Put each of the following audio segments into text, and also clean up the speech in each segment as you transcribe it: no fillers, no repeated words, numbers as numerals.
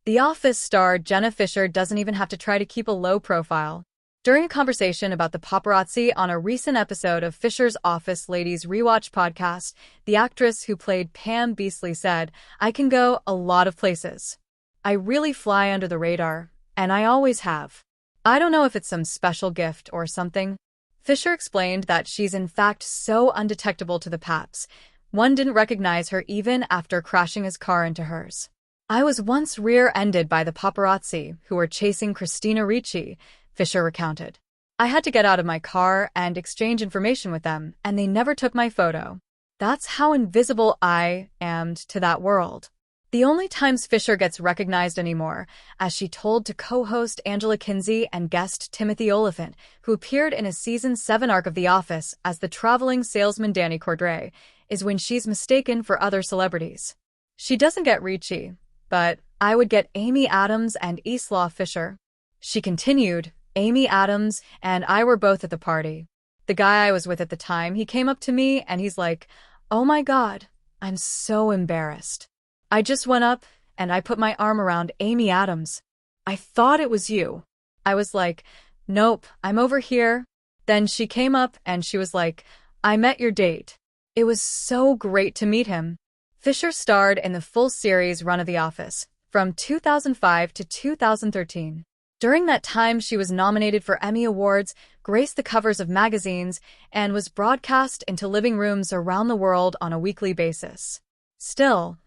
The Office star Jenna Fischer doesn't even have to try to keep a low profile. During a conversation about the paparazzi on a recent episode of Fisher's Office Ladies Rewatch podcast, the actress who played Pam Beesly said, "I can go a lot of places. I really fly under the radar, and I always have. I don't know if it's some special gift or something." Fisher explained that she's in fact so undetectable to the paps. One didn't recognize her even after crashing his car into hers. "I was once rear-ended by the paparazzi who were chasing Christina Ricci," Fisher recounted. "I had to get out of my car and exchange information with them, and they never took my photo. That's how invisible I am to that world." The only times Fisher gets recognized anymore, as she told to co-host Angela Kinsey and guest Timothy Oliphant, who appeared in a Season 7 arc of The Office as the traveling salesman Danny Cordray, is when she's mistaken for other celebrities. She doesn't get Ricci, but I would get Amy Adams and Isla Fisher. She continued, "Amy Adams and I were both at the party. The guy I was with at the time, he came up to me and he's like, 'Oh my God, I'm so embarrassed.' I just went up and I put my arm around Amy Adams. I thought it was you. I was like, 'Nope, I'm over here.' Then she came up and she was like, 'I met your date.' It was so great to meet him." Fisher starred in the full series run of The Office, from 2005 to 2013. During that time, she was nominated for Emmy Awards, graced the covers of magazines, and was broadcast into living rooms around the world on a weekly basis. Still,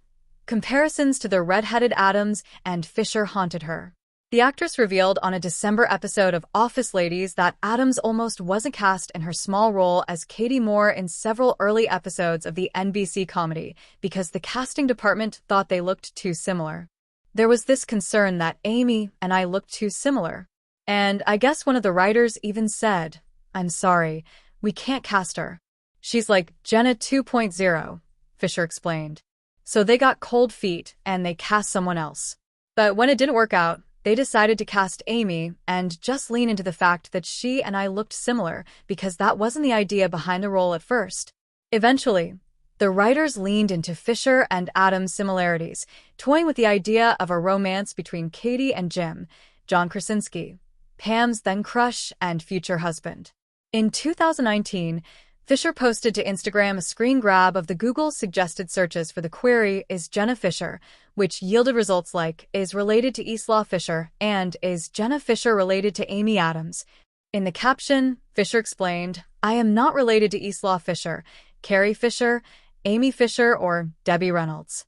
comparisons to the red-headed Adams and Fisher haunted her. The actress revealed on a December episode of Office Ladies that Adams almost wasn't cast in her small role as Katie Moore in several early episodes of the NBC comedy because the casting department thought they looked too similar. There was this concern that Amy and I looked too similar. And I guess one of the writers even said, "I'm sorry, we can't cast her. She's like Jenna 2.0, Fisher explained. So they got cold feet and they cast someone else. But when it didn't work out, they decided to cast Amy and just lean into the fact that she and I looked similar because that wasn't the idea behind the role at first. Eventually, the writers leaned into Fisher and Adams' similarities, toying with the idea of a romance between Katie and Jim, John Krasinski, Pam's then-crush and future husband. In 2019, Fisher posted to Instagram a screen grab of the Google-suggested searches for the query, "Is Jenna Fischer?", which yielded results like, "Is related to Isla Fisher" and "Is Jenna Fischer related to Amy Adams?" In the caption, Fisher explained, "I am not related to Isla Fisher, Carrie Fisher, Amy Fisher, or Debbie Reynolds.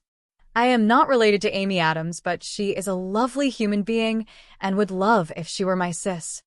I am not related to Amy Adams, but she is a lovely human being and would love if she were my sis."